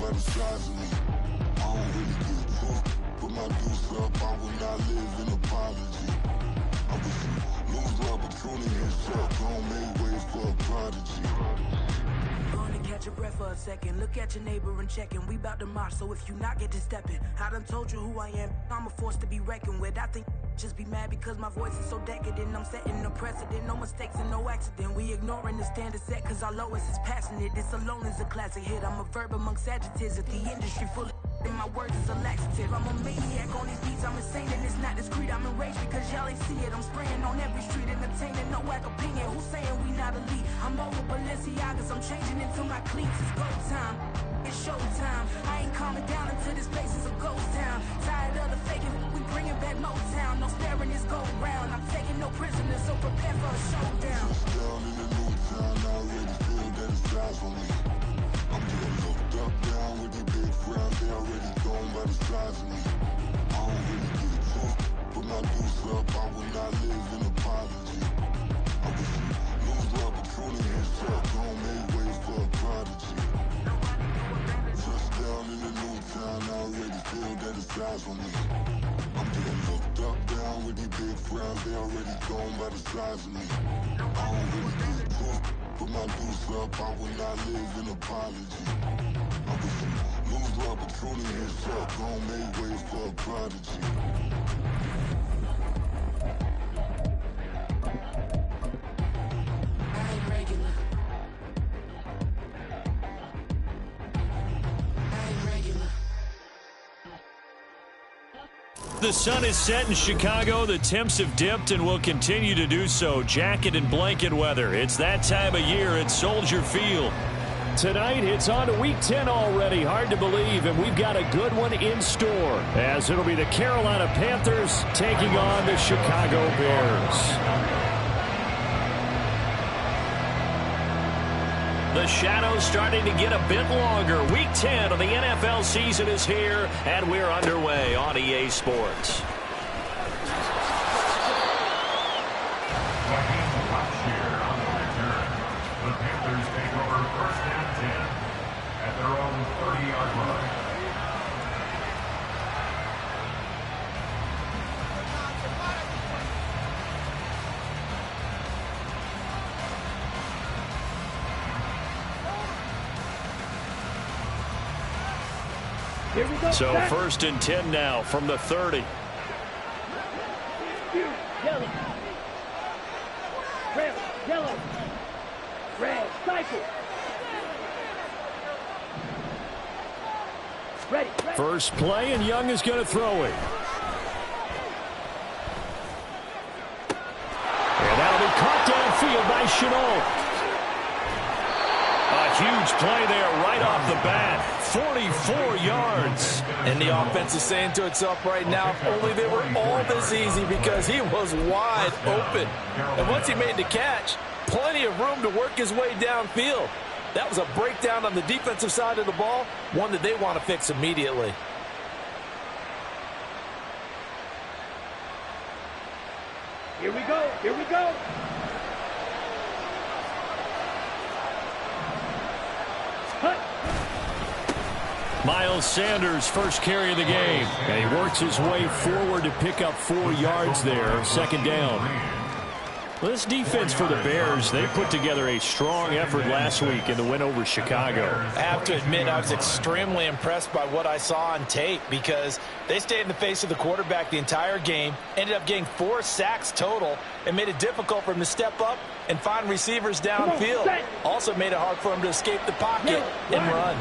by the size of me. I don't really give a fuck. Put my deuce up, I will not live in apology. I wish you lose the opportunity and shut. Don't make way for a prodigy. Catch your breath for a second. Look at your neighbor and check in. We bout to march, so if you not get to stepping, I done told you who I am. I'm a force to be reckoned with. I think just be mad because my voice is so decadent. I'm setting a precedent, no mistakes and no accident. We ignoring the standard set cause our lowest is passionate. This alone is a classic hit. I'm a verb amongst adjectives. If the industry full of and my words is a laxative. I'm a maniac on these beats, I'm insane and it's not discreet. I'm enraged because y'all ain't see it. I'm spraying on every street, entertaining, no whack opinion. Who's saying we not elite? I'm over Balenciagas, I'm changing into my cleats. It's go time, it's show time. I ain't calming down until this place is a ghost town. Tired of the faking, we bringing back Motown. No sparing this go round. I'm taking no prisoners, so prepare for a showdown. Down in the new town, I already feel that it's eyes on me. I'm getting looked up, down with the big frown. They already gone by the size of me. I don't really give a fuck. Put my deuce up, I will not live in apology. I wish you lose the opportunity and shut. Don't make way for a prodigy. Touchdown in the new town, I already feel that it's eyes on me. I'm getting looked up, down with the big frown. They already gone by the size of me. I don't really give a fuck. Put my deuce up, I will not live in apology. I wish you lose the opportunity and shut. Don't make way for a prodigy. I ain't regular. I ain't regular. The sun is set in Chicago. The temps have dipped and will continue to do so. Jacket and blanket weather. It's that time of year at Soldier Field. Tonight, it's on to Week 10 already. Hard to believe, and we've got a good one in store, as it'll be the Carolina Panthers taking on the Chicago Bears. The shadows starting to get a bit longer. Week 10 of the NFL season is here, and we're underway on EA Sports. The Panthers take over first and 10 at their own 30-yard line. Here we go. So first and 10 now from the 30. Yellow. Red, yellow. Red, cycle. Ready. First play, and Young is going to throw it. And that'll be caught downfield by Chenault. A huge play there right off the bat. 44 yards. And the offense is saying to itself right now, if only they were all this easy, because he was wide open. And once he made the catch, plenty of room to work his way downfield. That was a breakdown on the defensive side of the ball, one that they want to fix immediately. Here we go. Here we go. Cut. Miles Sanders, first carry of the game. And he works his way forward to pick up 4 yards there. Second down. Well, this defense for the Bears, they put together a strong effort last week in the win over Chicago. I have to admit, I was extremely impressed by what I saw on tape, because they stayed in the face of the quarterback the entire game, ended up getting 4 sacks total, and made it difficult for him to step up and find receivers downfield. Also made it hard for him to escape the pocket and run.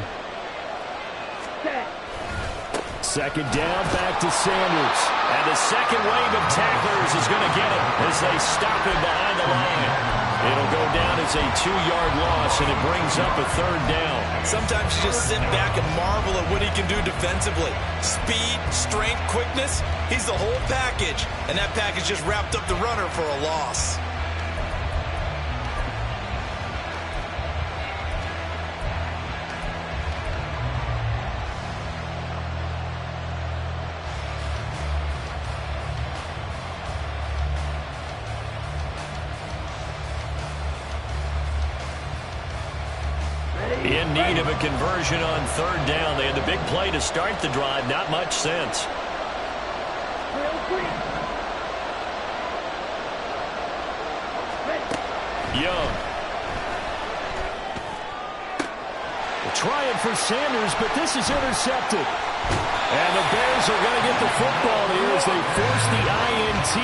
Second down, back to Sanders. And the second wave of tacklers is going to get him as they stop him behind the line. It'll go down as a 2-yard loss, and it brings up a third down. Sometimes you just sit back and marvel at what he can do defensively. Speed, strength, quickness, he's the whole package. And that package just wrapped up the runner for a loss. Ready. In need of a conversion on third down. They had the big play to start the drive. Not much since. Young. Trying for Sanders, but this is intercepted. And the Bears are going to get the football here as they force the INT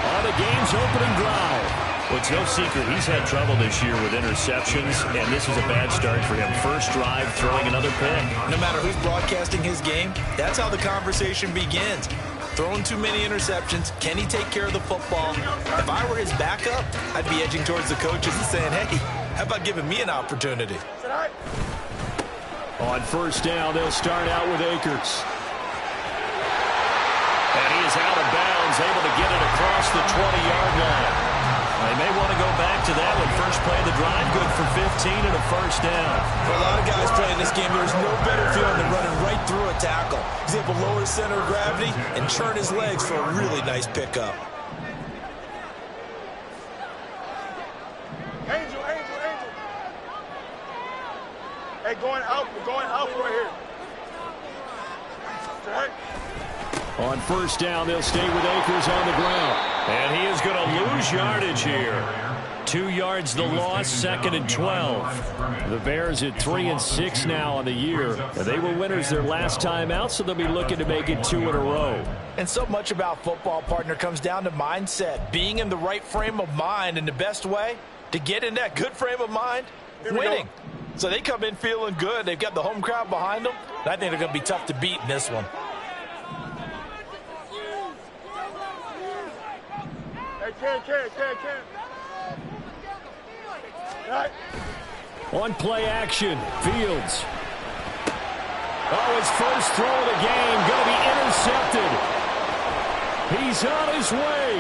on the game's opening drive. Well, it's no secret he's had trouble this year with interceptions, and this is a bad start for him. First drive, throwing another pick. No matter who's broadcasting his game, that's how the conversation begins. Throwing too many interceptions. Can he take care of the football? If I were his backup, I'd be edging towards the coaches and saying, hey, how about giving me an opportunity? On first down, they'll start out with Akers. And he is out of bounds, able to get it across the 20-yard line. They may want to go back to that one. First play of the drive, good for 15 and a first down. For a lot of guys playing this game, there's no better feeling than running right through a tackle. He's able to lower his center of gravity and churn his legs for a really nice pickup. Angel. Hey, going out right here. Right. On first down, they'll stay with Akers on the ground. And he is going to lose yardage here. 2 yards the loss, second and 12. The Bears at 3-6 now on the year. They were winners their last time out, so they'll be looking to make it 2 in a row. And so much about football, partner, comes down to mindset. Being in the right frame of mind, and the best way to get in that good frame of mind, winning. So they come in feeling good. They've got the home crowd behind them. I think they're going to be tough to beat in this one. Can. Right. On play action, Fields. Oh, his first throw of the game, going to be intercepted. He's on his way.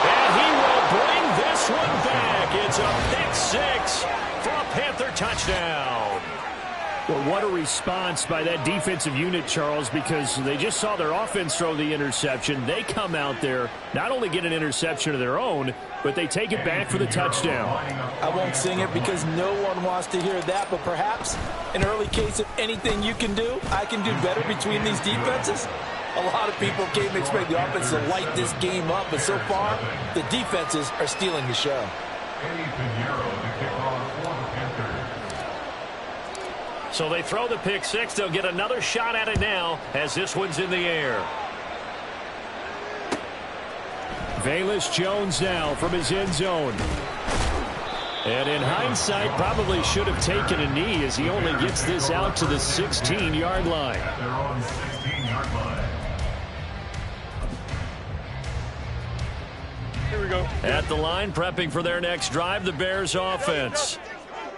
And he will bring this one back. It's a pick six for a Panther touchdown. Well, what a response by that defensive unit, Charles, because they just saw their offense throw the interception. They come out there, not only get an interception of their own, but they take it back for the touchdown. I won't sing it because no one wants to hear that, but perhaps an early case of anything you can do, I can do better between these defenses. A lot of people came to expect the offense to light this game up, but so far, the defenses are stealing the show. So they throw the pick six. They'll get another shot at it now as this one's in the air. Velus Jones now from his end zone. And in hindsight, probably should have taken a knee as he only gets this out to the 16-yard line. They're on the 16-yard line. Here we go. At the line, prepping for their next drive, the Bears offense.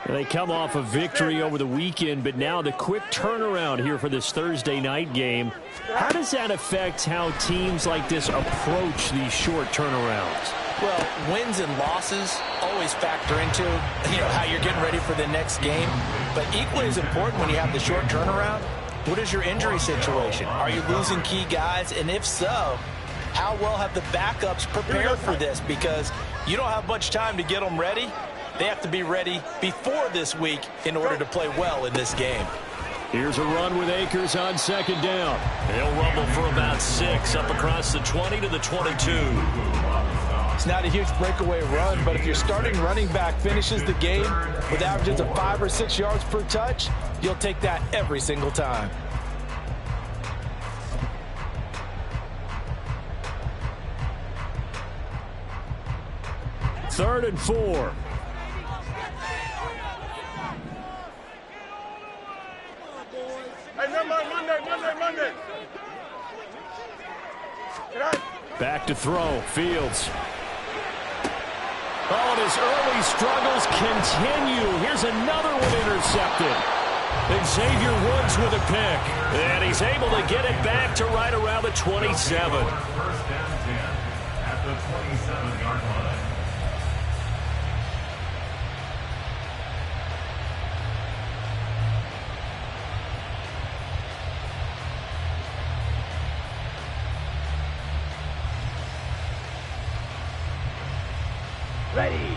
They come off a victory over the weekend, but now the quick turnaround here for this Thursday night game. How does that affect how teams like this approach these short turnarounds? Well, wins and losses always factor into, how you're getting ready for the next game. But equally as important when you have the short turnaround, what is your injury situation? Are you losing key guys? And if so, how well have the backups prepared for this? Because you don't have much time to get them ready. They have to be ready before this week in order to play well in this game. Here's a run with Akers on second down. He'll rumble for about 6 up across the 20 to the 22. It's not a huge breakaway run, but if your starting running back finishes the game with averages of 5 or 6 yards per touch, you'll take that every single time. Third and 4. Hey, Monday. Back to throw, Fields. Oh, and his early struggles continue. Here's another one intercepted. Xavier Woods with a pick. And he's able to get it back to right around the 27. First down 10 at the 27-yard line. Ready.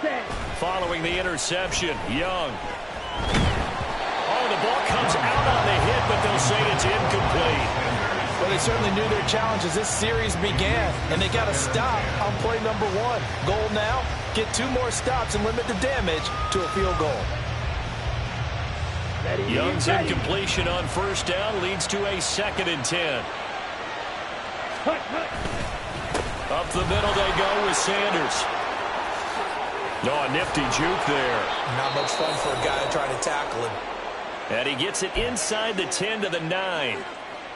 Set. Following the interception, Young. Oh, the ball comes out on the hit, but they'll say it's incomplete. Well, they certainly knew their challenge as this series began, and they got to stop on play number 1. Goal now, get 2 more stops and limit the damage to a field goal. Ready, Young's ready. incompletion on first down leads to a 2nd and 10. Cut, cut. Up the middle they go with Sanders. No, a nifty juke there. Not much fun for a guy trying to tackle him. And he gets it inside the 10 to the 9.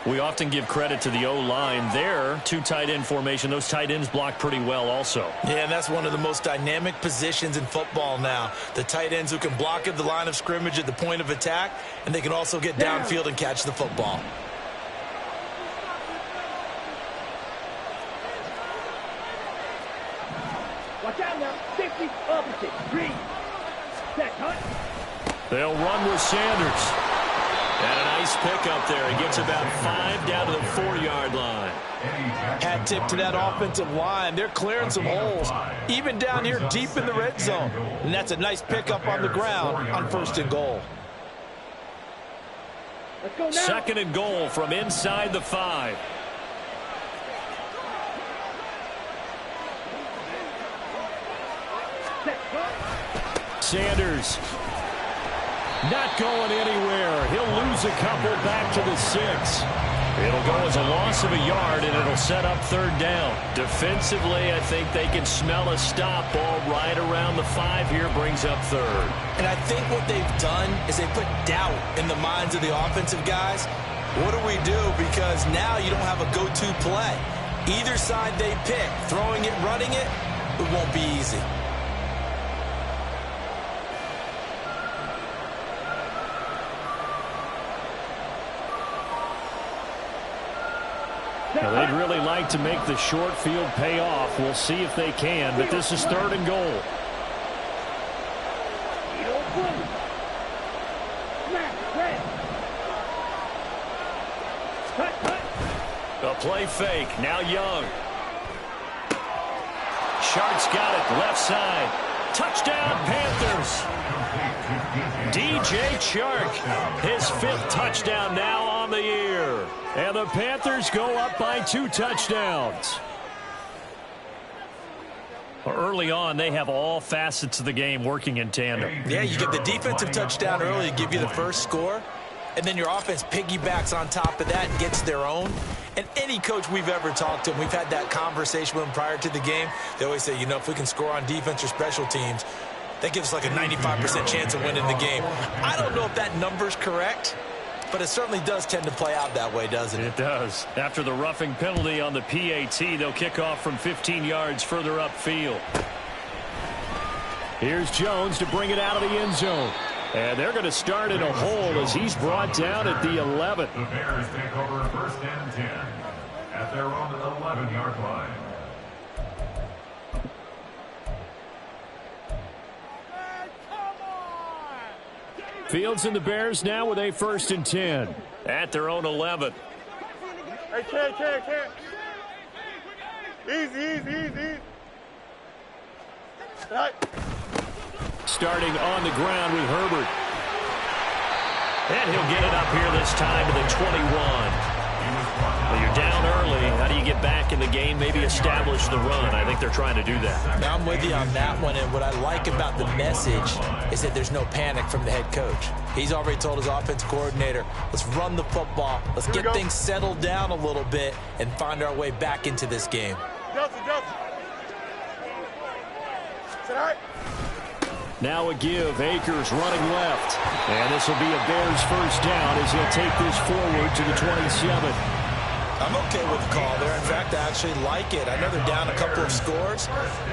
We often give credit to the O-line there. 2 tight end formation. Those tight ends block pretty well also. Yeah, and that's one of the most dynamic positions in football now. The tight ends who can block at the line of scrimmage at the point of attack, and they can also get downfield and catch the football. Watch out now. 50 opposite. 3. Set, cut. They'll run with Sanders. And a nice pickup there. He gets about 5 down to the 4-yard line. Hat tip to that offensive line. They're clearing some holes, even down here deep in the red zone. And that's a nice pickup on the ground on 1st and goal. Let's go now. 2nd and goal from inside the 5. Set, cut. Sanders not going anywhere. He'll lose a couple back to the 6. It'll go as a loss of a yard, and it'll set up 3rd down. Defensively, I think they can smell a stop ball right around the 5 here, brings up 3rd. And I think what they've done is they put doubt in the minds of the offensive guys. What do we do? Because now you don't have a go-to play. Either side they pick, throwing it, running it, it won't be easy. Now, they'd really like to make the short field pay off. We'll see if they can, but this is 3rd and goal. A play fake. Now Young. Shark's got it. Left side. Touchdown, Panthers. DJ Chark, his 5th touchdown now on the year. And the Panthers go up by 2 touchdowns. Early on, they have all facets of the game working in tandem. Yeah, you get the defensive touchdown early to give you the first score, and then your offense piggybacks on top of that and gets their own. And any coach we've ever talked to, and we've had that conversation with them prior to the game, they always say, you know, if we can score on defense or special teams, that gives us like a 95% chance of winning the game. I don't know if that number's correct, but it certainly does tend to play out that way, doesn't it? It does. After the roughing penalty on the PAT, they'll kick off from 15 yards further upfield. Here's Jones to bring it out of the end zone. And they're going to start in a hole as he's brought down at the 11. The Bears take over 1st and 10 at their own 11-yard line. Fields and the Bears now with a 1st and 10 at their own 11. Hey, Ken. Easy. Right. Starting on the ground with Herbert. And he'll get it up here this time to the 21. Well, you're down early. How do you get back in the game? Maybe establish the run. I think they're trying to do that. Now I'm with you on that one, and what I like about the message is that there's no panic from the head coach. He's already told his offense coordinator, let's run the football, let's get things settled down a little bit and find our way back into this game. Delta. Sit right. Now a give. Akers running left. And this will be a Bears 1st down as he'll take this forward to the 27. I'm okay with the call there. In fact, I actually like it. I know they're down a couple of scores,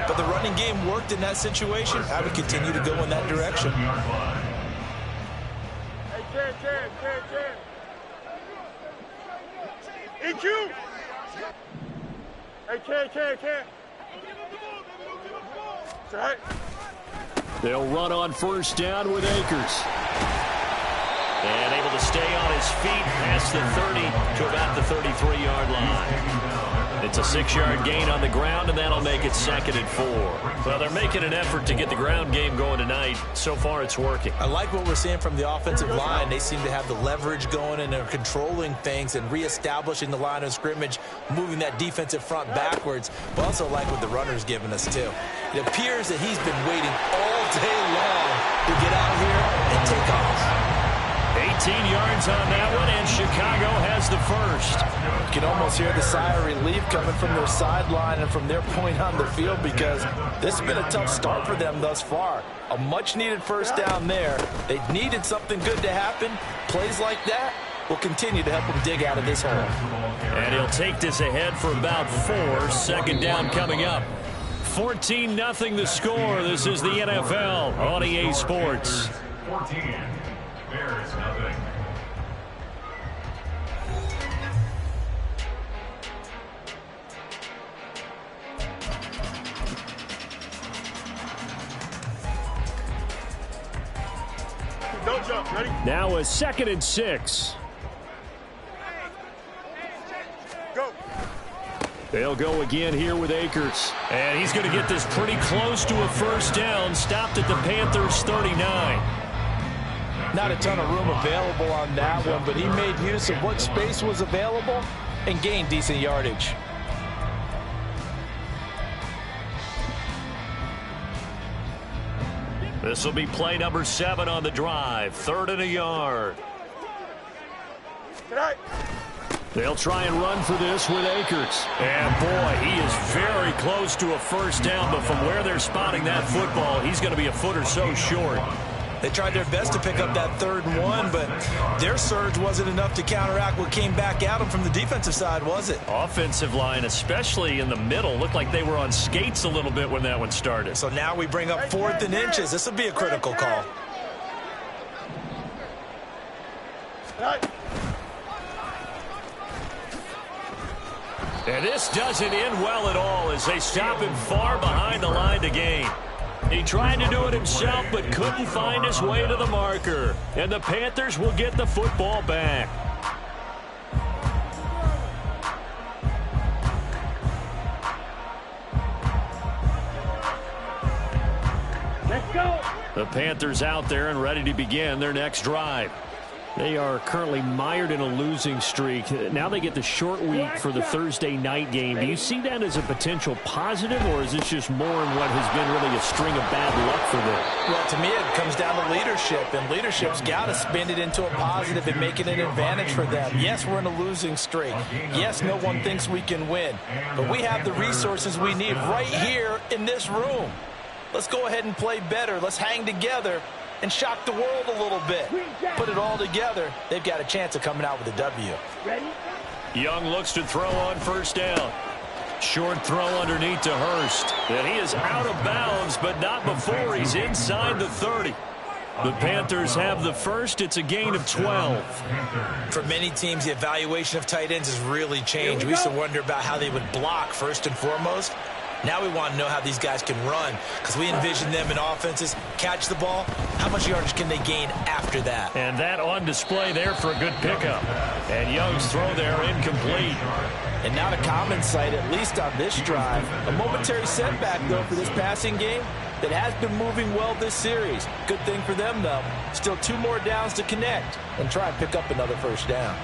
but the running game worked in that situation. I would continue to go in that direction. Hey, Ken. EQ. Hey, Ken. Sit right. They'll run on 1st down with Akers. And able to stay on his feet past the 30 to about the 33-yard line. It's a 6-yard gain on the ground, and that'll make it 2nd and 4. Well, they're making an effort to get the ground game going tonight. So far, it's working. I like what we're seeing from the offensive line. They seem to have the leverage going, and they're controlling things and reestablishing the line of scrimmage, moving that defensive front backwards. But also like what the runner's giving us, too. It appears that he's been waiting all day long to get out here and take off. 18 yards on that one, and Chicago has the first. You can almost hear the sigh of relief coming from their sideline and from their point on the field, because this has been a tough start for them thus far. A much-needed first down there. They needed something good to happen. Plays like that will continue to help them dig out of this hole. And he'll take this ahead for about 4. 2nd down coming up. 14-0 the score. This is the NFL on EA Sports. 14. Bears nothing. Don't jump. Ready? Now a 2nd and 6. Go. They'll go again here with Akers. And he's going to get this pretty close to a first down. Stopped at the Panthers' 39. Not a ton of room available on that one, but he made use of what space was available and gained decent yardage. This will be play number 7 on the drive. 3rd and a yard. Tonight. They'll try and run for this with Akers. And, boy, he is very close to a first down, but from where they're spotting that football, he's going to be a foot or so short. They tried their best to pick up that 3rd and 1, but their surge wasn't enough to counteract what came back at them from the defensive side, was it? Offensive line, especially in the middle, looked like they were on skates a little bit when that one started. So now we bring up 4th and inches. This will be a critical call. Tonight. And this doesn't end well at all as they stop him far behind the line to gain. He tried to do it himself but couldn't find his way to the marker. And the Panthers will get the football back. Let's go. The Panthers out there and ready to begin their next drive. They are currently mired in a losing streak. Now they get the short week for the Thursday night game. Do you see that as a potential positive, or is this just more in what has been really a string of bad luck for them? Well, to me, it comes down to leadership, and leadership's got to spin it into a positive and make it an advantage for them. Yes, we're in a losing streak. Yes, no one thinks we can win, but we have the resources we need right here in this room. Let's go ahead and play better. Let's hang together and shock the world a little bit. Put it all together. They've got a chance of coming out with a W. Ready? Young looks to throw on first down. Short throw underneath to Hurst. And he is out of bounds, but not before he's inside the 30. The Panthers have the first. It's a gain of 12. For many teams, the evaluation of tight ends has really changed. We used to wonder about how they would block first and foremost. Now we want to know how these guys can run, because we envision them in offenses catch the ball. How much yardage can they gain after that? And that on display there for a good pickup. And Young's throw there incomplete. And not a common sight, at least on this drive. A momentary setback, though, for this passing game that has been moving well this series. Good thing for them, though. Still 2 more downs to connect and try and pick up another first down.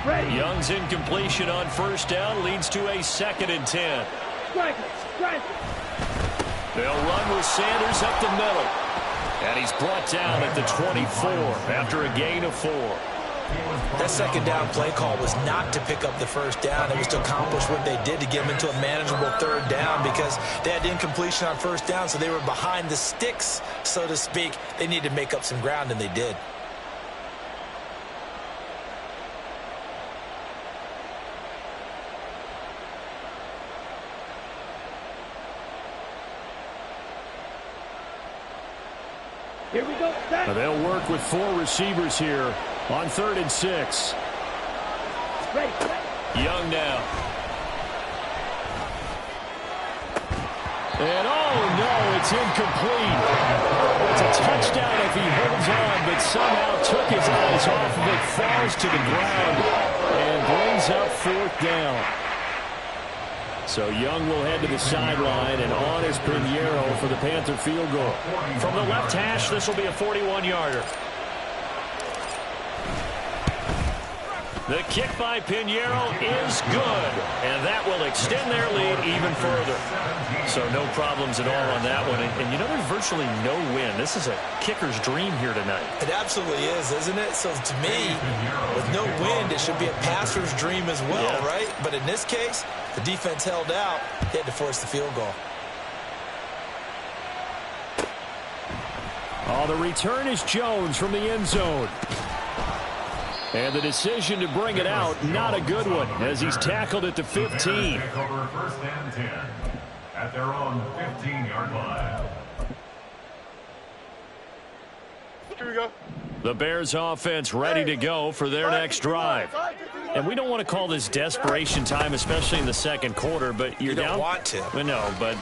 Ready. Young's incompletion on first down leads to a 2nd and 10. Strike it. Strike it. They'll run with Sanders up the middle. And he's brought down at the 24 after a gain of 4. That 2nd down play call was not to pick up the first down. It was to accomplish what they did to get them into a manageable 3rd down, because they had incompletion on first down, so they were behind the sticks, so to speak. They needed to make up some ground, and they did. Here we go. Set. They'll work with 4 receivers here on 3rd and 6. Ready. Young now. And oh no, it's incomplete. It's a touchdown if he holds on, but somehow took his eyes off of it, falls to the ground, and brings up 4th down. So Young will head to the sideline, and on is Pinheiro for the Panther field goal. From the left hash, this will be a 41-yarder. The kick by Pinheiro is good, and that will extend their lead even further. So no problems at all on that one. And you know, there's virtually no win. This is a kicker's dream here tonight. It absolutely is, isn't it? So to me, with no wind, it should be a passer's dream as well, right? But in this case, the defense held out. They had to force the field goal. Oh, the return is Jones from the end zone. And the decision to bring it out, not a good one, as he's tackled at the 15. Take over 1st and 10 at their own 15-yard line. Here we go. The Bears offense ready to go for their next drive. And we don't want to call this desperation time, especially in the second quarter, but you're You don't down. want to. No, but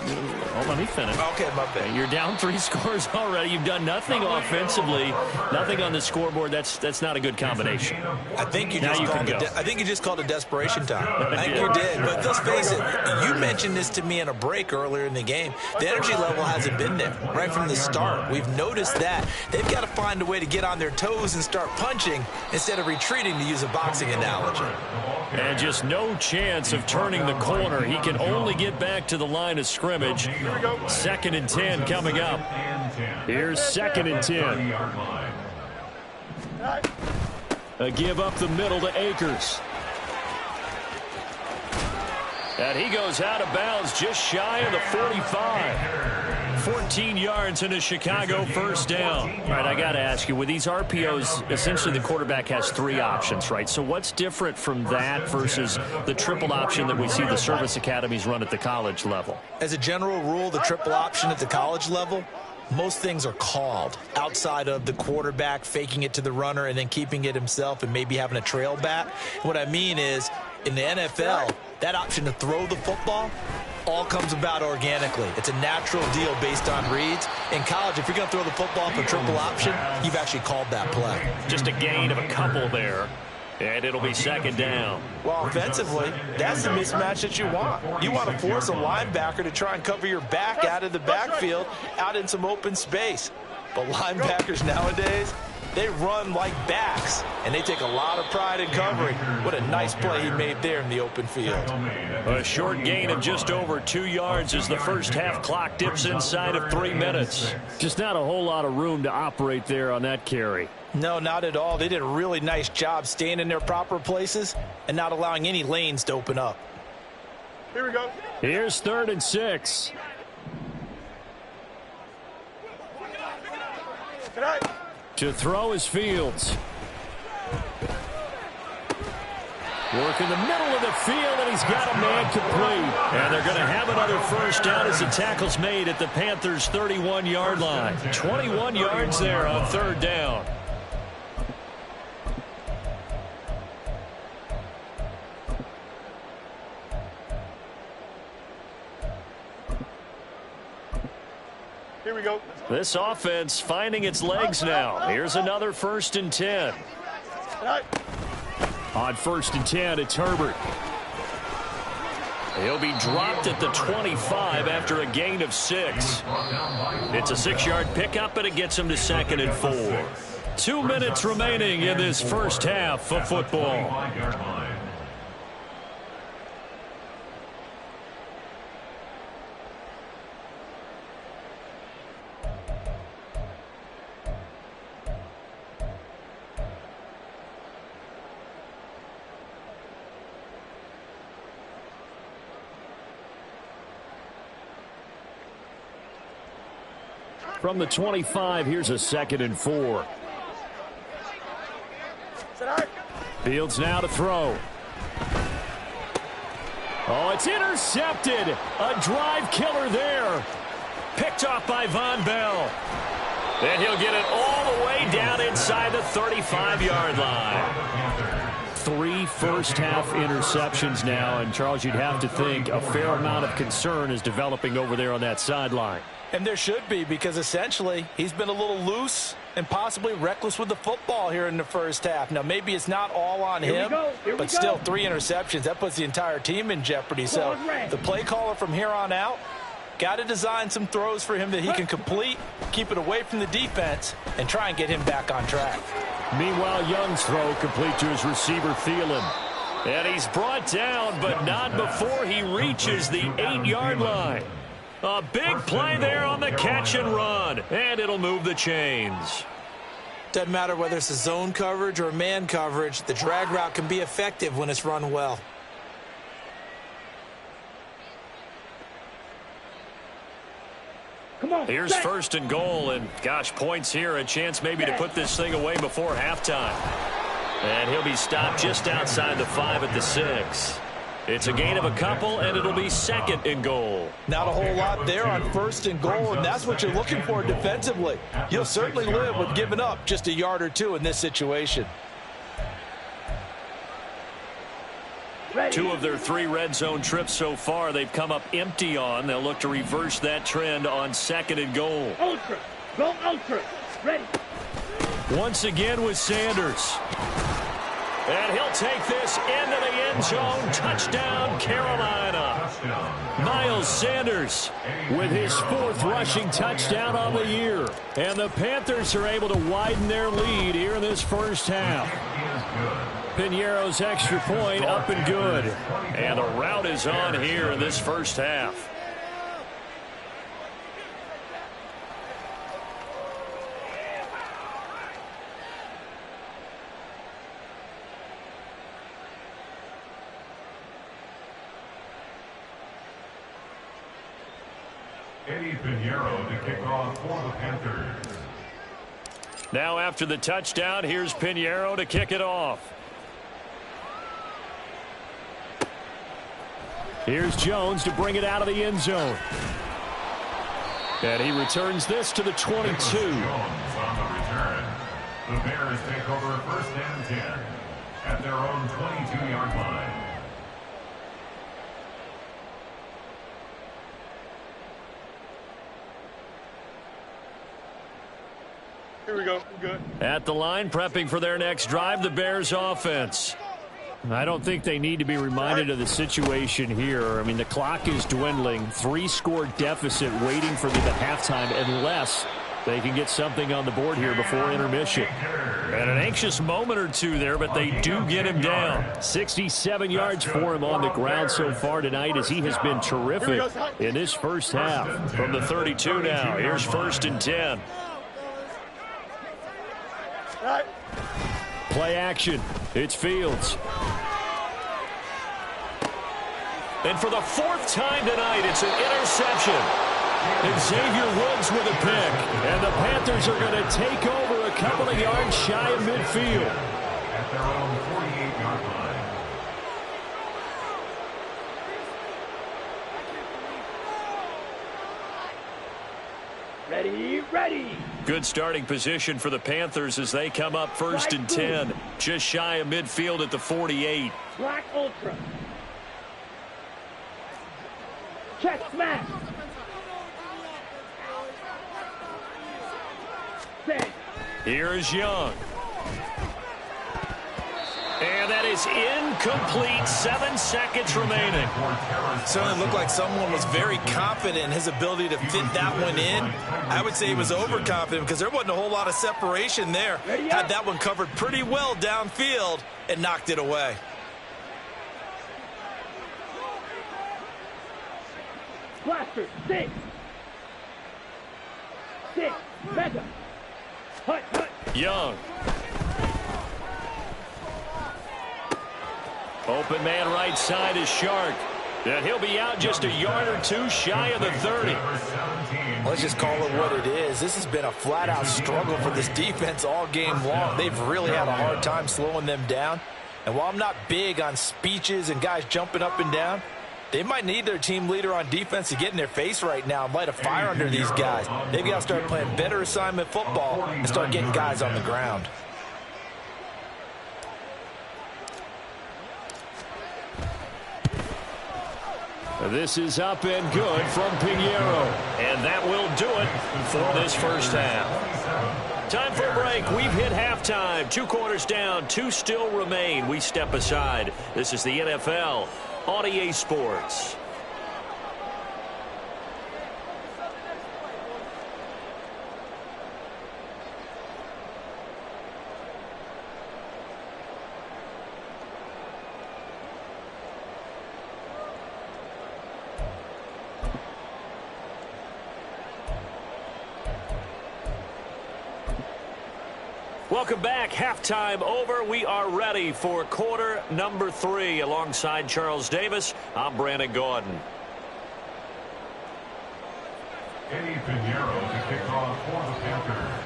let me finish. Okay, my bad. You're down 3 scores already. You've done nothing offensively, nothing on the scoreboard. That's not a good combination. I think you Now just you called can it. go. I think you just called it desperation time. I think you did. But let's face it. You mentioned this to me in a break earlier in the game. The energy level hasn't been there right from the start. We've noticed that they've got to find a way to get on their toes and start punching instead of retreating, to use a boxing analogy. And just no chance of turning the corner. He can only get back to the line of scrimmage. 2nd and 10 coming up. Here's 2nd and 10. A give up the middle to Akers. And he goes out of bounds just shy of the 45. 14 yards and a Chicago 1st down. All right, I got to ask you, with these RPOs, essentially the quarterback has 3 options, right? So what's different from that versus the triple option that we see the service academies run at the college level? As a general rule, the triple option at the college level, most things are called outside of the quarterback faking it to the runner and then keeping it himself and maybe having a trail back. What I mean is, in the NFL, that option to throw the football all comes about organically. It's a natural deal based on reads. In college, if you're going to throw the football for triple option, you've actually called that play. Just a gain of a couple there, and it'll be 2nd down. Well, offensively, that's the mismatch that you want. You want to force a linebacker to try and cover your back out of the backfield, out in some open space. But linebackers nowadays, they run like backs, and they take a lot of pride in covering. What a nice play he made there in the open field. A short gain of just over 2 yards as the first half clock dips inside of 3 minutes. Just not a whole lot of room to operate there on that carry. No, not at all. They did a really nice job staying in their proper places and not allowing any lanes to open up. Here we go. Here's 3rd and 6. Tonight. To throw is Fields. Work in the middle of the field, and he's got a man complete. And they're going to have another 1st down as the tackle's made at the Panthers' 31-yard line. 21 yards there on 3rd down. Here we go. This offense finding its legs now. Here's another 1st and 10. On 1st and 10, it's Herbert. He'll be dropped at the 25 after a gain of 6. It's a 6-yard pickup, and it gets him to 2nd and 4. 2 minutes remaining in this first half of football. From the 25, here's a 2nd and 4. Fields now to throw. Oh, it's intercepted. A drive killer there. Picked off by Von Bell. And he'll get it all the way down inside the 35-yard line. 3 first-half interceptions now. And, Charles, you'd have to think a fair amount of concern is developing over there on that sideline. And there should be, because essentially he's been a little loose and possibly reckless with the football here in the first half. Now, maybe it's not all on him, but still 3 interceptions. That puts the entire team in jeopardy. So the play caller from here on out got to design some throws for him that he can complete, keep it away from the defense, and try and get him back on track. Meanwhile, Young's throw complete to his receiver, Thielen. And he's brought down, but not before he reaches the 8-yard line. A big play there on the catch and run, and it'll move the chains. Doesn't matter whether it's a zone coverage or man coverage, the drag route can be effective when it's run well. Come on, here's first and goal, and gosh, points here, a chance maybe to put this thing away before halftime. And he'll be stopped just outside the 5 at the 6. It's a gain of a couple, and it'll be second and goal. Not a whole lot there on first and goal, and that's what you're looking for defensively. You'll certainly live with giving up just a yard or 2 in this situation. 2 of their 3 red zone trips so far they've come up empty on. They'll look to reverse that trend on second and goal. Ultra. Go ultra. Ready. Once again with Sanders. And he'll take this into the end zone. Touchdown, Carolina. Miles Sanders with his 4th rushing touchdown on the year. And the Panthers are able to widen their lead here in this first half. Piñeiro's extra point up and good. And the route is on here in this first half. Piñeiro to kick off for the Panthers. Now after the touchdown, here's Piñeiro to kick it off. Here's Jones to bring it out of the end zone. And he returns this to the 22. Jones on the return. The Bears take over first and 10 at their own 22-yard line. Here we go. Good. At the line, prepping for their next drive, the Bears offense. I don't think they need to be reminded of the situation here. I mean, the clock is dwindling. 3-score deficit waiting for the halftime unless they can get something on the board here before intermission. And an anxious moment or 2 there, but they do get him down. 67 yards for him on the ground so far tonight as he has been terrific in this first half. From the 32 now, here's first and 10. Play action. It's Fields. And for the 4th time tonight, it's an interception. And Xavier Woods with a pick. And the Panthers are going to take over a couple of yards shy of midfield. At their own 48-yard line. Ready, ready. Good starting position for the Panthers as they come up first and 10. Just shy of midfield at the 48. Black ultra. Check smash. Set. Here is Young. And that is incomplete. 7 seconds remaining. Certainly looked like someone was very confident in his ability to fit that one in. I would say he was overconfident because there wasn't a whole lot of separation there. Had that one covered pretty well downfield and knocked it away. Blaster, 6. 6. Mega. Hut, hut. Young. Open man right side is Shark. And he'll be out just a yard or 2 shy of the 30. Let's just call it what it is. This has been a flat-out struggle for this defense all game long. They've really had a hard time slowing them down. And while I'm not big on speeches and guys jumping up and down, they might need their team leader on defense to get in their face right now and light a fire under these guys. They've got to start playing better assignment football and start getting guys on the ground. This is up and good from Pinheiro. And that will do it for this first half. Time for a break. We've hit halftime. 2 quarters down. 2 still remain. We step aside. This is the NFL on EA Sports. Welcome back. Halftime over. We are ready for quarter number 3. Alongside Charles Davis, I'm Brandon Gordon. Eddie Pinheiro to kick off for the Panthers.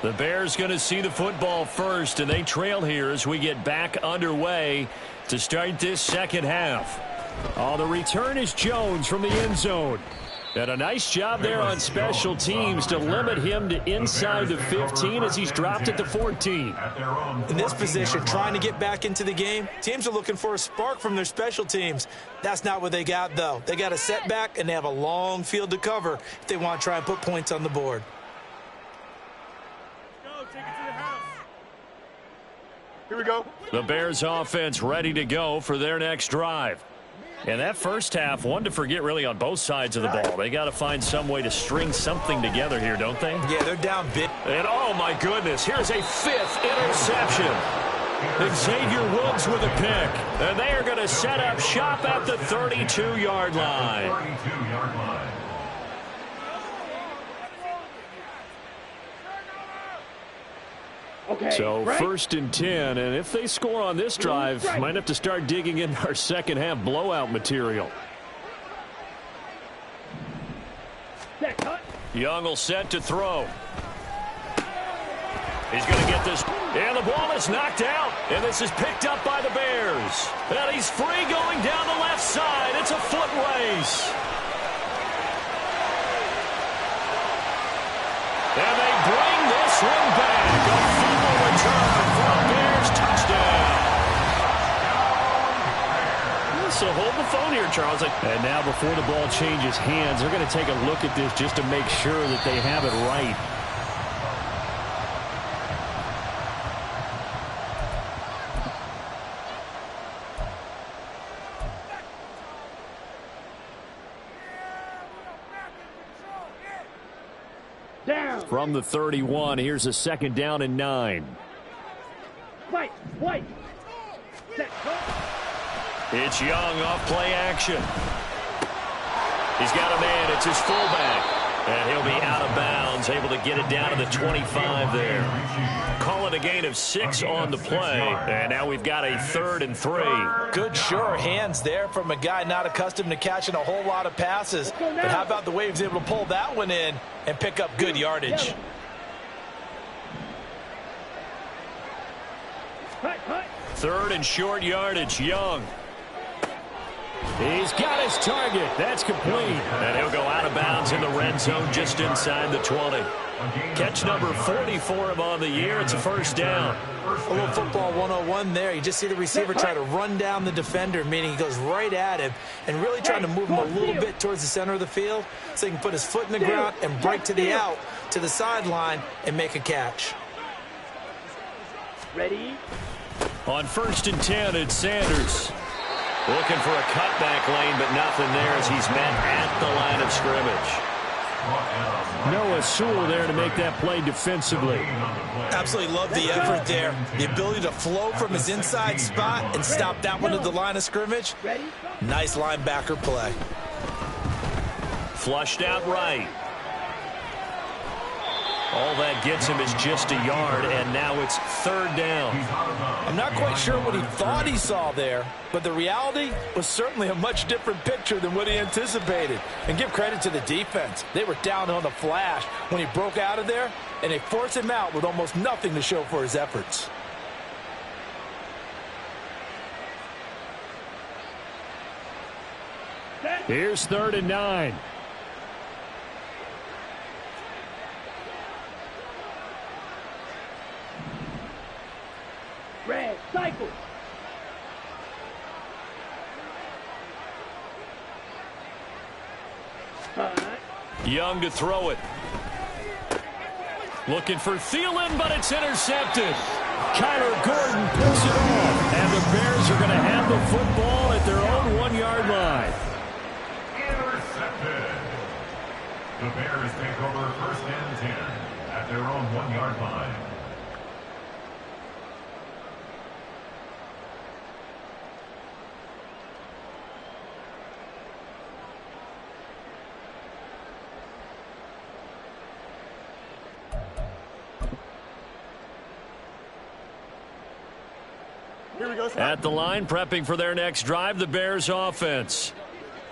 The Bears going to see the football first, and they trail here as we get back underway to start this second half. Oh, the return is Jones from the end zone. And a nice job there on special teams to limit him to inside the 15 as he's dropped at the 14. In this position, trying to get back into the game, teams are looking for a spark from their special teams. That's not what they got, though. They got a setback, and they have a long field to cover if they want to try and put points on the board. Here we go. The Bears offense ready to go for their next drive. And that first half, one to forget really on both sides of the ball. They got to find some way to string something together here, don't they? Yeah, they're down big. And oh my goodness, here's a 5th interception. Xavier Woods with a pick. And they are going to set up shop at the 32-yard line. 32-yard line. Okay, So right? 1st and 10, and if they score on this drive, Right. might have to start digging in our second half blowout material. Set, cut. Young will set to throw. He's going to get this, and the ball is knocked out, and this is picked up by the Bears. And he's free going down the left side. It's a foot race. And they bring this one back. A fumble return for a Bears touchdown. So hold the phone here, Charles. And now before the ball changes hands, they're going to take a look at this just to make sure that they have it right. Down. From the 31, here's a 2nd down and 9. White. Set, cut. It's Young off play action. He's got a man. It's his fullback. And he'll be out of bounds, able to get it down to the 25 there. Call it a gain of 6 on the play. And now we've got a 3rd and 3. Good, sure hands there from a guy not accustomed to catching a whole lot of passes. But how about the way he was able to pull that one in and pick up good yardage? Cut. 3rd and short yardage, Young. He's got his target. That's complete. And he'll go out of bounds in the red zone just inside the 20. Catch number 40 for him on the year. It's a 1st down. A little football 101 there. You just see the receiver try to run down the defender, meaning he goes right at him and really trying to move him a little bit towards the center of the field so he can put his foot in the ground and break to the out, to the sideline, and make a catch. Ready? On 1st and 10, it's Sanders. Looking for a cutback lane, but nothing there as he's met at the line of scrimmage. Noah Sewell there to make that play defensively. Absolutely love the effort there. The ability to flow from his inside spot and stop that one at the line of scrimmage. Nice linebacker play. Flushed out right. All that gets him is just a yard, and now it's 3rd down. I'm not quite sure what he thought he saw there, but the reality was certainly a much different picture than what he anticipated. And give credit to the defense. They were down on the flash when he broke out of there, and they forced him out with almost nothing to show for his efforts. Here's 3rd and 9. Red, cycle. Young to throw it. Looking for Thielen, but it's intercepted. Kyler Gordon picks it off, and the Bears are going to have the football at their own 1-yard line. Intercepted. The Bears take over first and 10 at their own 1-yard line. At the line, prepping for their next drive, the Bears offense.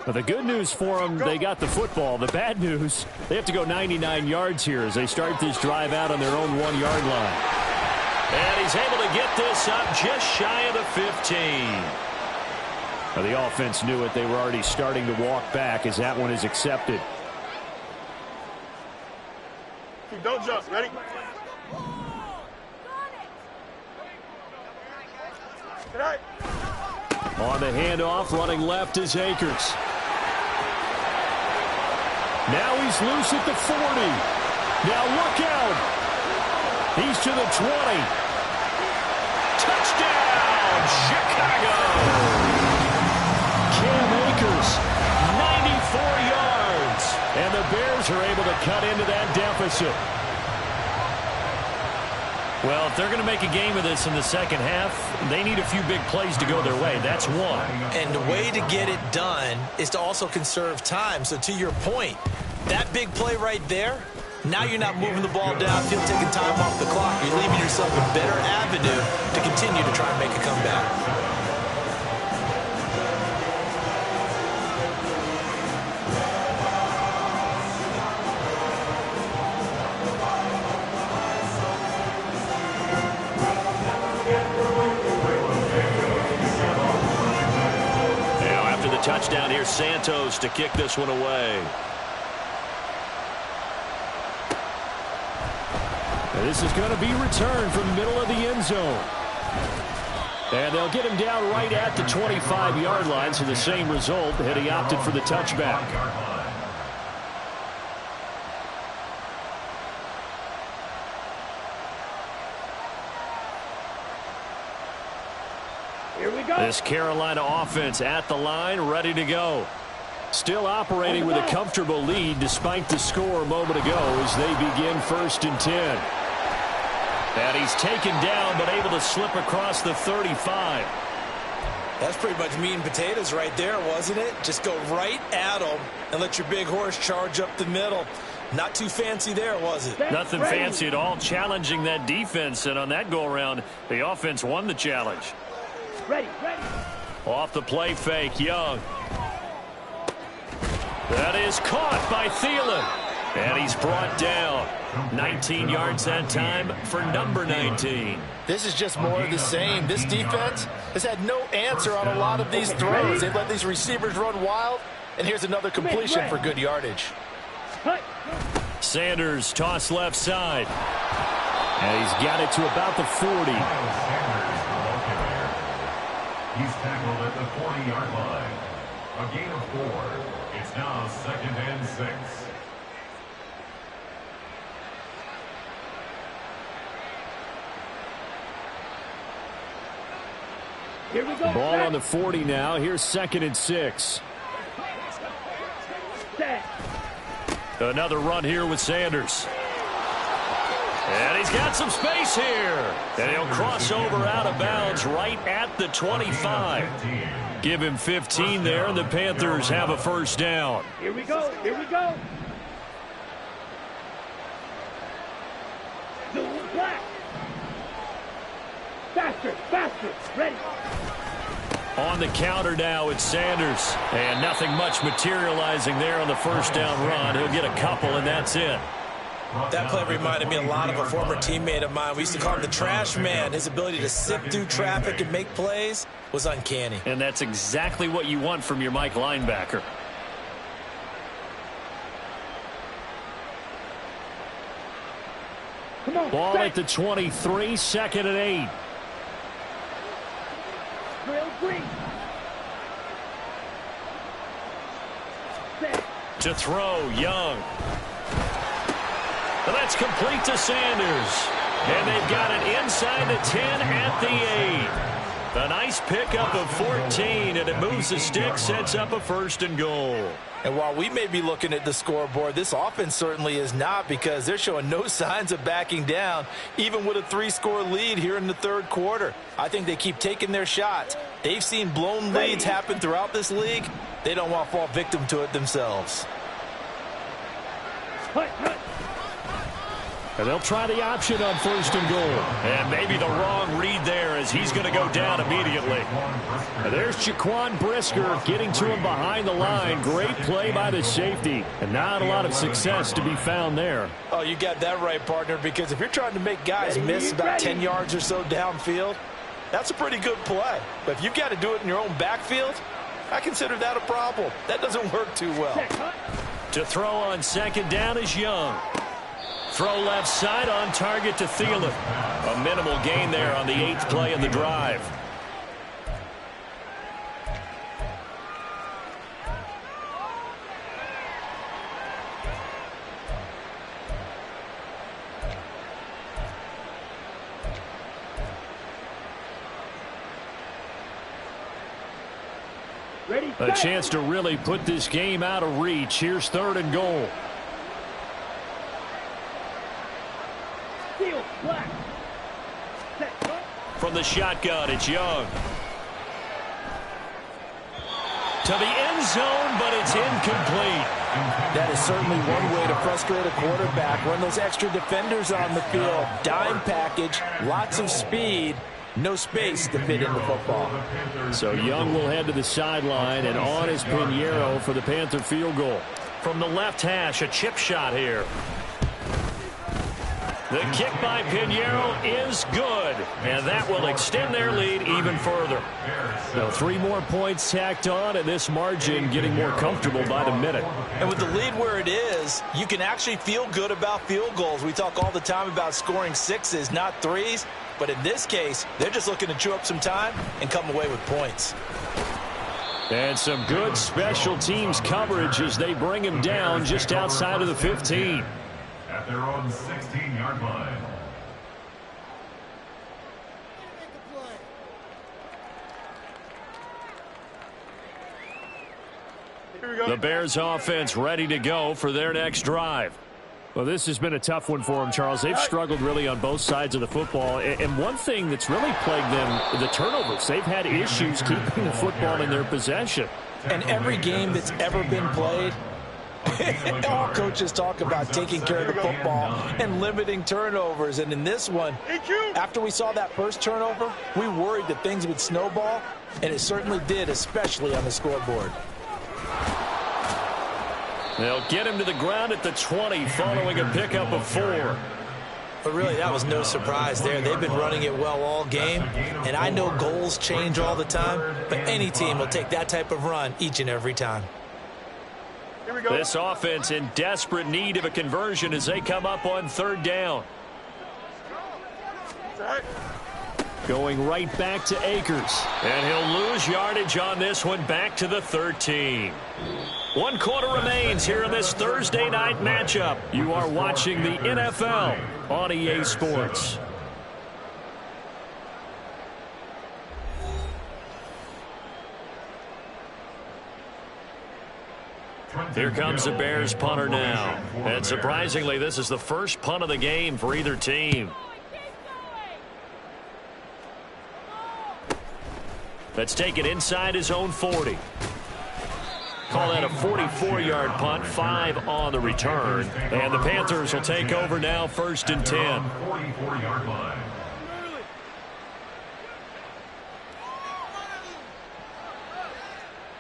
Well, the good news for them, they got the football. The bad news, they have to go 99 yards here as they start this drive out on their own 1-yard line. And he's able to get this up just shy of the 15. Well, the offense knew it. They were already starting to walk back as that one is accepted. Don't jump. Ready? On the handoff, running left is Akers. Now he's loose at the 40. Now look out. He's to the 20. Touchdown, Chicago. Cam Akers, 94 yards. And the Bears are able to cut into that deficit. Well, if they're going to make a game of this in the second half, they need a few big plays to go their way. That's one. And the way to get it done is to also conserve time. So to your point, that big play right there, now you're not moving the ball downfield, taking time off the clock. You're leaving yourself a better avenue to continue to try and make a comeback. Touchdown here, Santos to kick this one away. And this is going to be returned from the middle of the end zone. And they'll get him down right at the 25-yard line, so the same result, and he opted for the touchback. Here we go. This Carolina offense at the line, ready to go. Still operating with a comfortable lead despite the score a moment ago as they begin first and 10. And he's taken down but able to slip across the 35. That's pretty much meat and potatoes right there, wasn't it? Just go right at them and let your big horse charge up the middle. Not too fancy there, was it? Nothing fancy at all, challenging that defense. And on that go-around, the offense won the challenge. Ready. Off the play fake, Young. That is caught by Thielen. And he's brought down. 19 yards that time for number 19. This is just more of the same. This defense has had no answer on a lot of these throws. They've let these receivers run wild. And here's another completion for good yardage. Sanders toss left side. And he's got it to about the 40. He's tackled at the 40-yard line. A gain of 4. It's now 2nd and 6. Here we go. Ball on the 40 now. Here's 2nd and 6. Set. Another run here with Sanders. And he's got some space here. And he'll cross over out of bounds right at the 25. Give him 15 there, and the Panthers have a first down. Here we go. Blue black. Faster. Ready. On the counter now, it's Sanders. And nothing much materializing there on the first down run. He'll get a couple, and that's it. That play reminded me a lot of a former teammate of mine. We used to call him the trash man. His ability to sift through traffic and make plays was uncanny. And that's exactly what you want from your Mike linebacker. Come on. Ball at the 23, 2nd and 8. Drill green. Set. To throw, Young. And that's complete to Sanders. And they've got it inside the 10 at the 8. A nice pickup of 14, and it moves the stick, sets up a 1st and goal. And while we may be looking at the scoreboard, this offense certainly is not, because they're showing no signs of backing down, even with a 3-score lead here in the 3rd quarter. I think they keep taking their shots. They've seen blown leads happen throughout this league. They don't want to fall victim to it themselves. And they'll try the option on 1st and goal. And maybe the wrong read there, as he's going to go down immediately. And there's Jaquan Brisker getting to him behind the line. Great play by the safety. And not a lot of success to be found there. Oh, you got that right, partner, because if you're trying to make guys miss about 10 yards or so downfield, that's a pretty good play. But if you've got to do it in your own backfield, I consider that a problem. That doesn't work too well. To throw on 2nd down is Young. Throw left side on target to Thielen. A minimal gain there on the 8th play of the drive. A chance to really put this game out of reach. Here's 3rd and goal. From the shotgun, it's Young. To the end zone, but it's incomplete. That is certainly one way to frustrate a quarterback. Run those extra defenders on the field. Dime package, lots of speed, no space to fit in the football. So Young will head to the sideline, and on is Pinheiro for the Panther field goal. From the left hash, a chip shot here. The kick by Pinheiro is good, and that will extend their lead even further. Now 3 more points tacked on, and this margin getting more comfortable by the minute. And with the lead where it is, you can actually feel good about field goals. We talk all the time about scoring 6s, not 3s. But in this case, they're just looking to chew up some time and come away with points. And some good special teams coverage as they bring him down just outside of the 15. At their own 16-yard line. The Bears offense ready to go for their next drive. Well, this has been a tough one for them, Charles. They've struggled really on both sides of the football. And one thing that's really plagued them, the turnovers. They've had issues keeping the football in their possession. And every game that's ever been played, all coaches talk about taking care of the football and limiting turnovers. And in this one, after we saw that first turnover, we worried that things would snowball, and it certainly did, especially on the scoreboard. They'll get him to the ground at the 20 following a pickup of 4. But really, that was no surprise there. They've been running it well all game, and I know goals change all the time, but any team will take that type of run each and every time. Here we go. This offense in desperate need of a conversion as they come up on 3rd down. Going right back to Akers. And he'll lose yardage on this one, back to the 13. 1 quarter remains here in this Thursday night matchup. You are watching the NFL on EA Sports. Here comes the Bears punter now. And surprisingly, this is the first punt of the game for either team. Let's take it inside his own 40. Call that a 44-yard punt, 5 on the return. And the Panthers will take over now, 1st and 10. 44-yard line.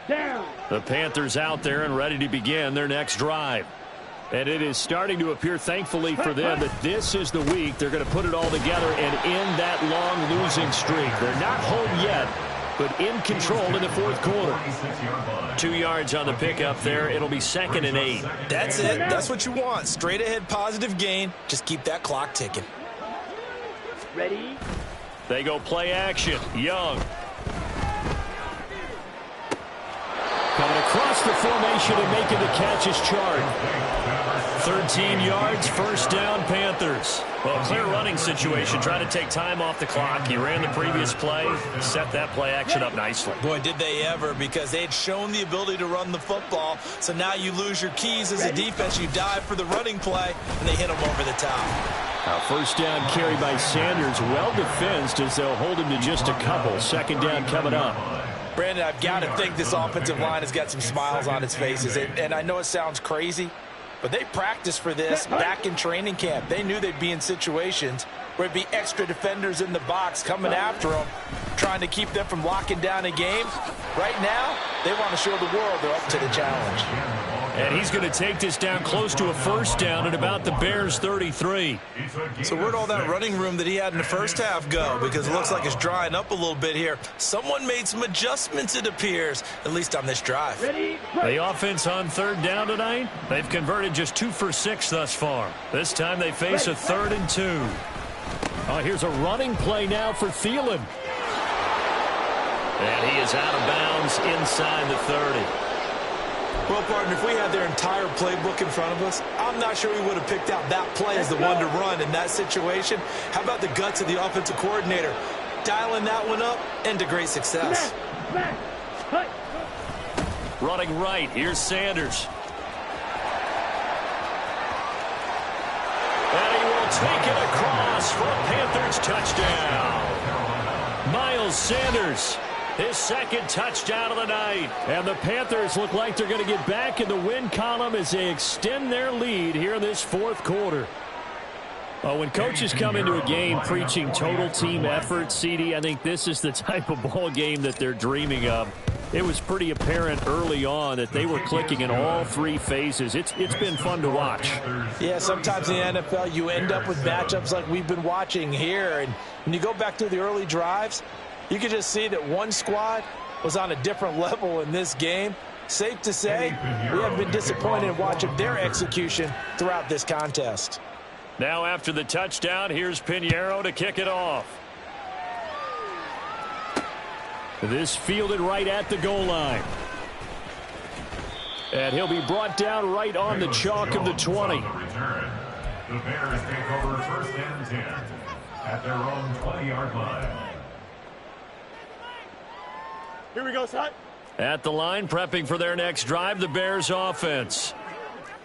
Down. The Panthers out there and ready to begin their next drive. And it is starting to appear, thankfully for them, that this is the week they're going to put it all together and end that long losing streak. They're not home yet, but in control in the 4th quarter. 2 yards on the pickup there. It'll be 2nd and 8. That's it. That's what you want. Straight ahead positive gain. Just keep that clock ticking. Ready? They go play action. Young. Coming And across the formation and making the catch is Chart. 13 yards, first down, Panthers. Well, clear running situation, trying to take time off the clock. He ran the previous play, set that play action up nicely. Boy, did they ever, because they had shown the ability to run the football. So now you lose your keys as a defense. You dive for the running play, and they hit him over the top. Now first down carry by Sanders, well defensed as they'll hold him to just a couple. Second down coming up. Brandon, I've got to think this offensive line has got some smiles on its faces. And I know it sounds crazy, but they practiced for this back in training camp. They knew they'd be in situations where it'd be extra defenders in the box coming after them, trying to keep them from locking down a game. Right now, they want to show the world they're up to the challenge. And he's going to take this down close to a first down at about the Bears' 33. So where'd all that running room that he had in the first half go? Because it looks like it's drying up a little bit here. Someone made some adjustments, it appears, at least on this drive. The offense on third down tonight, they've converted just 2 for 6 thus far. This time they face a 3rd and 2. Oh, here's a running play now for Thielen. And he is out of bounds inside the 30. Well, partner, if we had their entire playbook in front of us, I'm not sure we would have picked out that play as the one to run in that situation. How about the guts of the offensive coordinator? Dialing that one up into great success. Running right, here's Sanders. And he will take it across for a Panthers touchdown. Miles Sanders, his second touchdown of the night. And the Panthers look like they're going to get back in the win column as they extend their lead here in this fourth quarter. When coaches come into a game preaching total team effort, CD, I think this is the type of ball game that they're dreaming of. It was pretty apparent early on that they were clicking in all 3 phases. It's been fun to watch. Yeah, sometimes in the NFL you end up with matchups like we've been watching here. And when you go back to the early drives, you can just see that one squad was on a different level in this game. Safe to say, we have been disappointed in watching their execution throughout this contest. Now after the touchdown, here's Pinheiro to kick it off. This fielded right at the goal line. And he'll be brought down right on the chalk of the 20. The Bears take over first and 10 at their own 20-yard line. Here we go, son. At the line, prepping for their next drive, the Bears offense.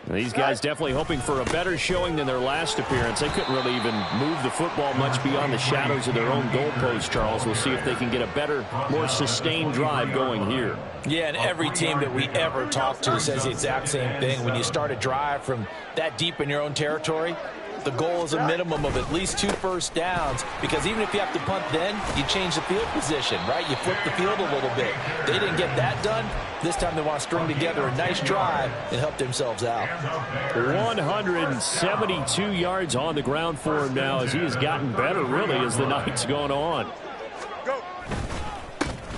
These guys definitely hoping for a better showing than their last appearance. They couldn't really even move the football much beyond the shadows of their own goalpost, Charles. We'll see if they can get a better, more sustained drive going here. Yeah, and every team that we ever talk to says the exact same thing. When you start a drive from that deep in your own territory, the goal is a minimum of at least 2 first downs, because even if you have to punt then, you change the field position, right? You flip the field a little bit. They didn't get that done. This time they want to string together a nice drive and help themselves out. 172 yards on the ground for him now as he has gotten better, really, as the night's gone on.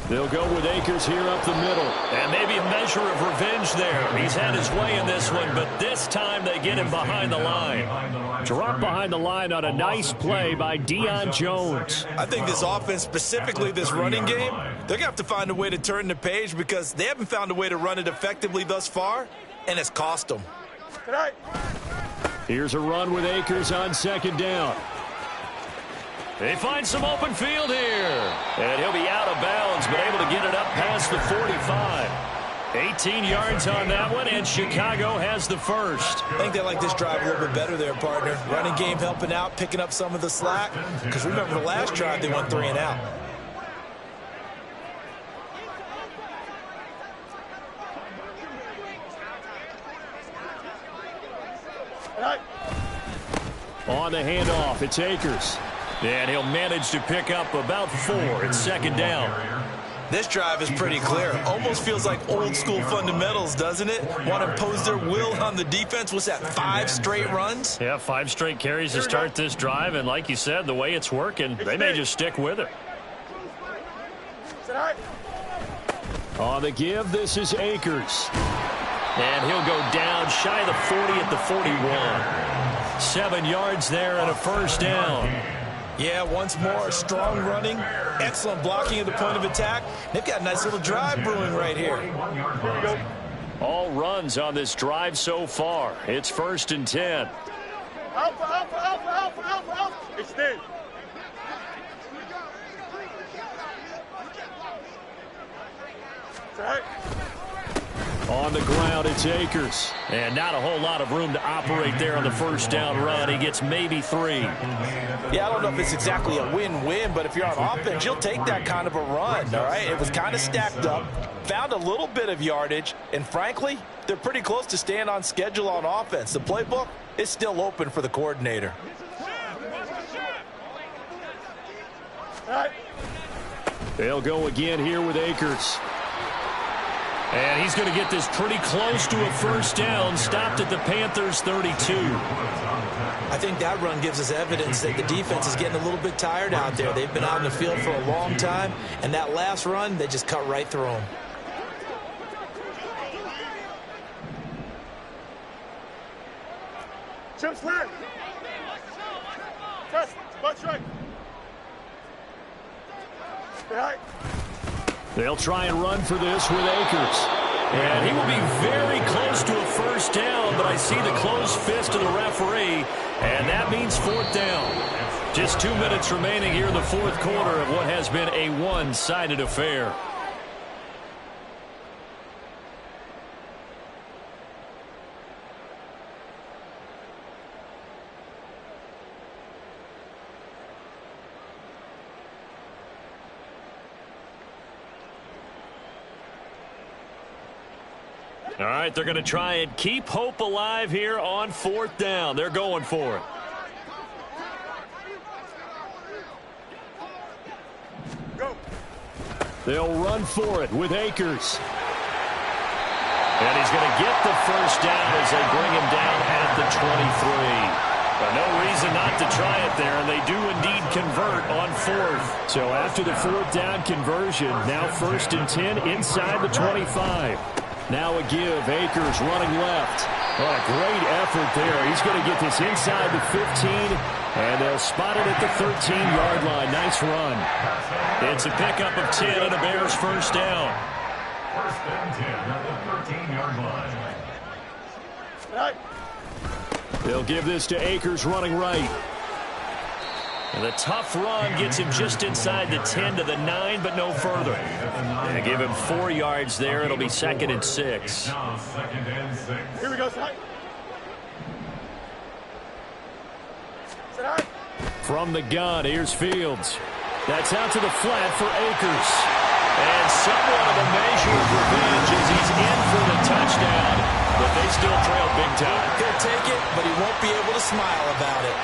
They'll go with Akers here up the middle. And maybe a measure of revenge there. He's had his way in this one, but this time they get him behind the line. Drop behind the line on a nice play by Deion Jones. I think this offense, specifically this running game, they're going to have to find a way to turn the page, because they haven't found a way to run it effectively thus far, and it's cost them. Here's a run with Akers on second down. They find some open field here. And he'll be out of bounds, but able to get it up past the 45. 18 yards on that one, and Chicago has the first. I think they like this drive a little bit better there, partner. Running game helping out, picking up some of the slack. Because remember, the last drive, they went 3 and out. On the handoff, it's Akers. And he'll manage to pick up about 4. It's second down. This drive is pretty clear. Almost feels like old school fundamentals, doesn't it? Want to impose their will on the defense. What's that, 5 straight runs? Yeah, 5 straight carries to start this drive. And like you said, the way it's working, they may just stick with it. On the give, this is Akers. And he'll go down shy of the 40 at the 41. 7 yards there and a first down. Yeah, once more, strong running, excellent blocking at the point of attack. They've got a nice little drive brewing right here. Here we go. All runs on this drive so far. It's 1st and 10. Alpha, alpha, alpha, alpha, alpha, alpha. Extend. It's all right. On the ground, it's Akers. And not a whole lot of room to operate there on the first down run. He gets maybe 3. Yeah, I don't know if it's exactly a win-win, but if you're on offense, you'll take that kind of a run, all right? It was kind of stacked up, found a little bit of yardage, and frankly, they're pretty close to staying on schedule on offense. The playbook is still open for the coordinator. All right. They'll go again here with Akers. And he's going to get this pretty close to a first down, stopped at the Panthers' 32. I think that run gives us evidence that the defense is getting a little bit tired out there. They've been out in the field for a long time, and that last run, they just cut right through them. Chip slant. Test. Butt right. All right. They'll try and run for this with Akers. And he will be very close to a first down, but I see the closed fist of the referee, and that means 4th down. Just 2 minutes remaining here in the 4th quarter of what has been a one-sided affair. All right, they're going to try and keep hope alive here on 4th down. They're going for it. Go. They'll run for it with Akers. And he's going to get the first down as they bring him down at the 23. But no reason not to try it there, and they do indeed convert on 4th. So after the 4th down conversion, now 1st and 10 inside the 25. Now a give. Akers running left. What a great effort there. He's going to get this inside the 15, and they'll spot it at the 13-yard line. Nice run. It's a pickup of 10 and a Bears first down. 1st and 10 at the 13-yard line. All right. They'll give this to Akers running right. And the tough run gets him just inside the 10 to the 9, but no further. And give him 4 yards there. It'll be 2nd and 6. Here we go, side. Sit out. From the gun, here's Fields. That's out to the flat for Akers. And somewhat of a measure of revenge as he's in for the touchdown. But they still trail big time. He'll take it, but he won't be able to smile about it.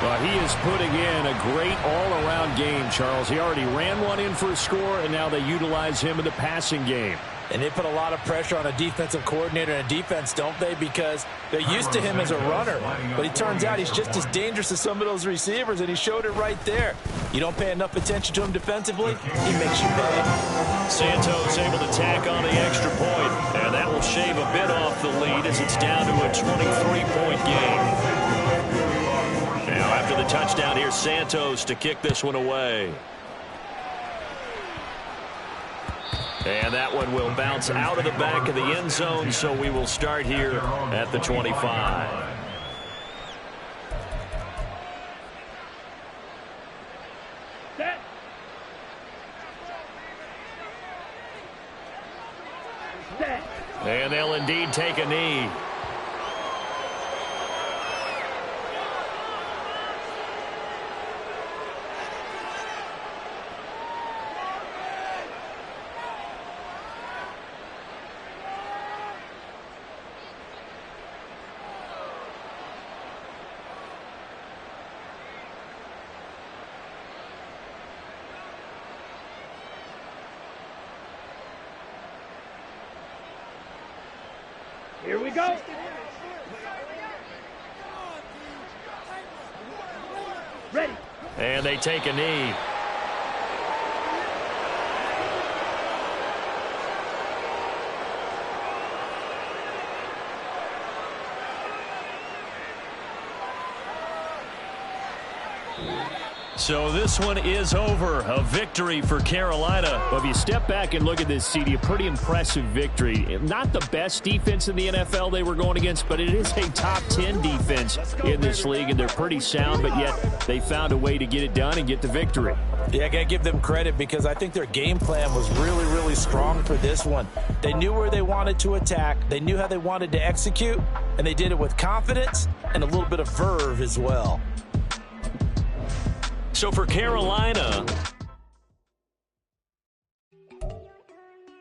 Well, he is putting in a great all-around game, Charles. He already ran one in for a score, and now they utilize him in the passing game. And they put a lot of pressure on a defensive coordinator and a defense, don't they? Because they're used to him as a runner. But it turns out he's just as dangerous as some of those receivers, and he showed it right there. You don't pay enough attention to him defensively, he makes you pay. Santos able to tack on the extra point, and that will shave a bit off the lead as it's down to a 23-point game. Now after the touchdown, here's Santos to kick this one away. And that one will bounce out of the back of the end zone, so we will start here at the 25. Set. Set. And they'll indeed take a knee. Here we go. Ready. And they take a knee. So this one is over. A victory for Carolina. Well, if you step back and look at this, CD, a pretty impressive victory. Not the best defense in the NFL they were going against, but it is a top 10 defense in this league, and they're pretty sound, but yet they found a way to get it done and get the victory. Yeah, I got to give them credit because I think their game plan was really, really strong for this one. They knew where they wanted to attack. They knew how they wanted to execute, and they did it with confidence and a little bit of verve as well. So for Carolina,